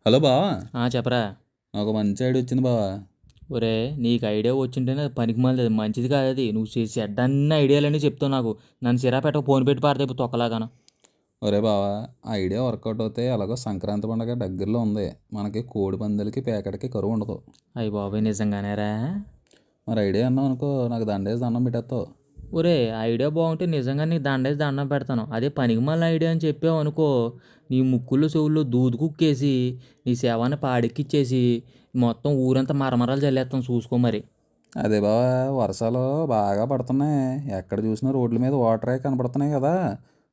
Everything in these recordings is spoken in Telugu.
హలో బావా. చెప్పరా. నాకు మంచి ఐడియా వచ్చింది బావా. ఒరే, నీకు ఐడియా వచ్చింటేనే అది పనికి మాలినది, మంచిది కాదు అది. నువ్వు చేసి అడ్డన్న ఐడియాలన్నీ చెప్తావు నాకు. నన్ను సిరా పెట్టక ఫోన్ పెట్టి పారదైపు తొక్కలాగాను. ఒరే బావా, ఆ ఐడియా వర్కౌట్ అవుతే ఎలాగో సంక్రాంతి పండగ దగ్గరలో ఉంది. మనకి కోడి పందాలకి పేకటికి కరువు ఉండదు. అయ్యి బాబాయ్, నిజంగానేరా? మరి ఐడియా అన్నావు అనుకో, నాకు దండేసి దండం పెట్టేస్తావు. ఒరే, ఐడియా బాగుంటే నిజంగా నీకు దండేసి దండం పెడతాను. అదే పనికి మాలిన ఐడియా అని చెప్పావు అనుకో, నీ ముక్కులు చెవుల్లో దూది కుక్కేసి నీ సేవాన్ని పాడెక్కిచ్చేసి మొత్తం ఊరంతా మరమరాలు చల్లేస్తాం, చూసుకో మరి. అదే బావా, వర్షాలు బాగా పడుతున్నాయి. ఎక్కడ చూసినా రోడ్ల మీద వాటరే కనపడుతున్నాయి కదా.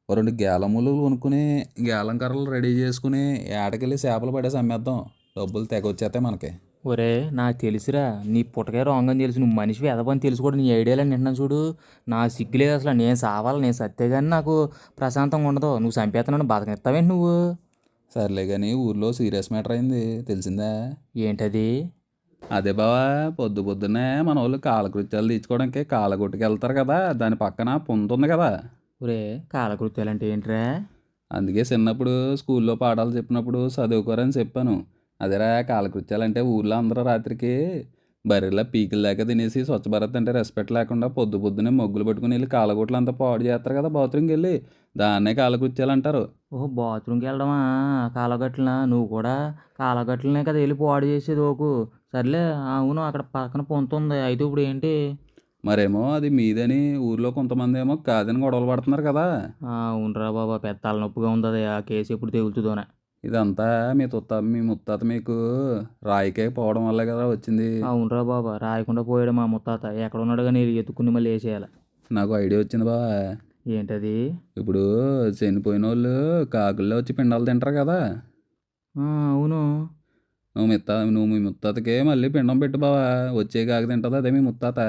ఓ రెండు గేలం ముళ్ళు కొనుక్కుని గేలం కర్రలు రెడీ చేసుకుని ఏటకెళ్ళి చేపలు పడేసి అమ్మేద్దాం. డబ్బులు తెగ వచ్చేస్తాయి మనకి. ఒరే, నాకు తెలుసురా, నీ పుట్టకే రాంగ్ అని తెలుసు. నువ్వు మనిషివి ఎదపని తెలుసు కూడా. నీ ఐడియాలని నింటున్నాను చూడు. నా సిగ్గులేదు అసలు. నేను సావాలి, నేను సత్తే కానీ నాకు ప్రశాంతంగా ఉండదు. నువ్వు చంపేస్తున్నాను, బతకనిస్తావేంటి నువ్వు? సర్లే కానీ ఊర్లో సీరియస్ మ్యాటర్ అయింది, తెలిసిందా? ఏంటది? అదే బావా, పొద్దు పొద్దున్నే మన వాళ్ళు కాలకృత్యాలు తీర్చుకోవడానికి కాలగొట్టుకు వెళ్తారు కదా, దాని పక్కన పుంత ఉంది కదా. ఒరే, కాలకృత్యాలంటే ఏంట్రా? అందుకే చిన్నప్పుడు స్కూల్లో పాఠాలు చెప్పినప్పుడు చదువుకోరని చెప్పాను. అదేరా, కాలకృత్యాలంటే ఊర్లో అందరూ రాత్రికి బర్రెలా పీకిల దాకా తినేసి స్వచ్ఛ భారత్ అంటే రెస్పెక్ట్ లేకుండా పొద్దు పొద్దునే మొగ్గులు పట్టుకుని వెళ్ళి కాలగొట్లు అంతా పాడు చేస్తారు కదా బాత్రూమ్కి వెళ్ళి. దాన్నే కాలకృత్యాలు అంటారు. ఓహో, బాత్రూమ్కి వెళ్ళడమా? కాలగట్లనా? నువ్వు కూడా కాలగట్లనే కదా వెళ్ళి పాడు చేసేది ఓకు. సర్లే. అవును, అక్కడ పక్కన పొంత ఉంది. అయితే ఇప్పుడు ఏంటి? మరేమో అది మీదని, ఊర్లో కొంతమంది ఏమో కాదని గొడవలు పడుతున్నారు కదా. అవునరా బాబా, పెద్ద తలనొప్పిగా ఉంది అది. ఆ కేసు ఎప్పుడు తెగులుతుందోనే. ఇదంతా మీ ముత్తాత మీకు రాయికే పోవడం వల్లే కదా వచ్చింది. అవునరా బాబా, రాయకుండా పోయాడు మా ముత్తాత. ఎక్కడ ఉన్నాడు కానీ ఎత్తుకుని మళ్ళీ వేసేయాలి. నాకు ఐడియా వచ్చింది బావా. ఏంటది? ఇప్పుడు చనిపోయిన వాళ్ళు కాకుల్లో వచ్చి పిండాలు తింటారు కదా. అవును. నువ్వు మీ ముత్తాతకే మళ్ళీ పిండం పెట్టు బావా. వచ్చే కాకు తింటుంది అదే మీ ముత్తాత.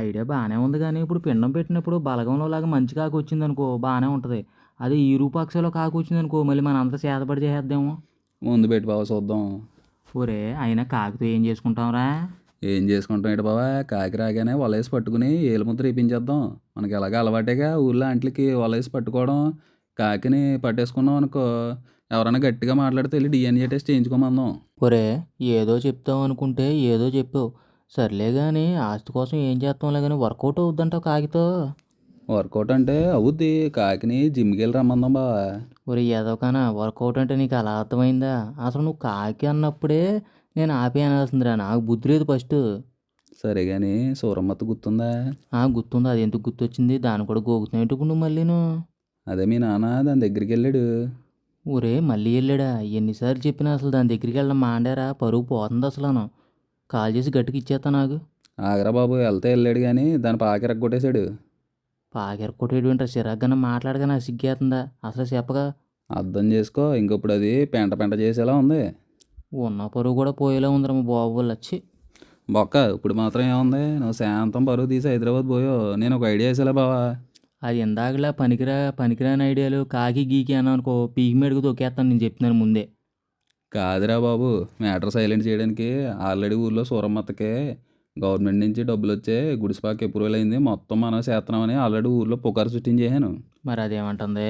ఐడియా బాగానే ఉంది కానీ ఇప్పుడు పిండం పెట్టినప్పుడు బలగంలో లాగా మంచి కాకు వచ్చిందనుకో బాగానే ఉంటుంది. అదే ఈ రూపాక్షలో కాకు వచ్చిందనుకో మళ్ళీ మన అంతా చేతపడి చేసేద్దాము. ముందు పెట్టి బావా చూద్దాం. ఒరే, అయినా కాకుతో ఏం చేసుకుంటాంరా? ఏం చేసుకుంటాం ఏంటి బావా, కాకి రాగానే వలేసి పట్టుకుని ఏలుముద్ర వేయించేద్దాం. మనకి ఎలాగ అలవాటేగా ఊళ్ళో అంట్లకి వలేసి పట్టుకోవడం. కాకిని పట్టేసుకున్నాం అనుకో, ఎవరైనా గట్టిగా మాట్లాడితే వెళ్ళి డిఎన్ఏ టెస్ట్ చేయించుకోమందాం. ఒరే, ఏదో చెప్తావు అనుకుంటే ఏదో చెప్పావు. సర్లే కానీ ఆస్తి కోసం ఏం చేస్తాంలే కానీ వర్కౌట్ అవుద్దంటావు కాకితో? వర్కౌట్ అంటే అవుద్ది, కాకిని జిమ్కి వెళ్ళి రమ్మందాం బావా. ఒరే ఎదవకానా, వర్కౌట్ అంటే నీకు అలా అర్థమైందా? అసలు నువ్వు కాకి అన్నప్పుడే నేను ఆపి అనాల్సిందిరా. నాకు బుద్ధి లేదు ఫస్ట్. సరే కానీ సూరమ్మత్త గుర్తుందా? గుర్తుంది. అది ఎందుకు గుర్తొచ్చింది? దాన్ని కూడా గోగుతున్నావు ఇప్పుడు నువ్వు మళ్ళీను. అదే మీ నాన్న దాని దగ్గరికి వెళ్ళాడు. ఒరే, మళ్ళీ వెళ్ళాడా? ఎన్నిసార్లు చెప్పినా అసలు దాని దగ్గరికి వెళ్ళడం మాండారా? పరువు పోతుంది అసలు. కాల్ చేసి గట్టికి ఇచ్చేస్తా నాకు. ఆగరా బాబు, వెళ్తే వెళ్ళాడు కానీ దాని పాకిరగొట్టేశాడు. పాకెరకొట్టేడు ఏంట్రా? సిరాగ్గానే మాట్లాడగా నాకు సిగ్గేస్తుందా అసలు చెప్పగా? అర్థం చేసుకో, ఇంకప్పుడు అది పెంట పెంట చేసేలా ఉంది. ఉన్న పరువు కూడా పోయేలా ఉందిరా మా బాబు వాళ్ళు వచ్చి. బొక్క ఇప్పుడు మాత్రం ఏముంది, నువ్వు శాంతం బరువు తీసి హైదరాబాద్ పోయో, నేను ఒక ఐడియా వేసేలా బావా. అది ఇందాకలా పనికిరాని ఐడియాలు కాకి గీకి అన్నావు అనుకో, పీకి మెడుగు తొక్కేస్తాను, నేను చెప్తున్నాను ముందే. కాదురా బాబు, మ్యాటర్ సైలెంట్ చేయడానికి ఆల్రెడీ ఊర్లో సూరమ్మత్తకే గవర్నమెంట్ నుంచి డబ్బులు వచ్చే గుడిసిపాకి అప్రూవల్ అయింది. మొత్తం మనం చేస్తున్నామని ఆల్రెడీ ఊర్లో పుకారు సృష్టించేసాను. మరి అదేమంటుంది?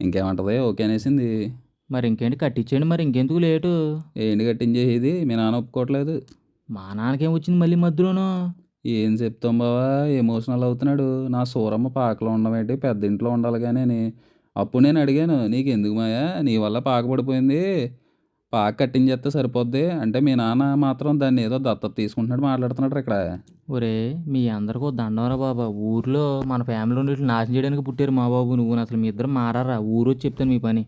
ఇంకేమంటది, ఓకే అనేసింది. మరి ఇంకేంటి, కట్టించేయండి. మరి ఇంకెందుకు లేటు? ఏంటి కట్టించేది, మీ నాన్న ఒప్పుకోవట్లేదు. మా నాన్నకేం వచ్చింది మళ్ళీ మధ్యలోనూ? ఏం చెప్తాం బావా, ఎమోషనల్ అవుతున్నాడు. నా సూరమ్మ పాకలో ఉండమేంటి, పెద్ద ఇంట్లో ఉండాలి కానీ అని. అప్పుడు నేను అడిగాను, నీకు ఎందుకు మాయా, నీ వల్ల పాక పడిపోయింది, పాక కట్టించేస్తే సరిపోద్ది అంటే, మీ నాన్న మాత్రం దాన్ని ఏదో దత్తత తీసుకుంటున్నాడు మాట్లాడుతున్నాడు ఇక్కడ. ఒరే, మీ అందరికీ దండవరా బాబా. ఊర్లో మన ఫ్యామిలీ నుండి నాశనం చేయడానికి పుట్టారు మా బాబు నువ్వు. అసలు మీ ఇద్దరు మారారా? ఊరు వచ్చి చెప్తాను మీ పని.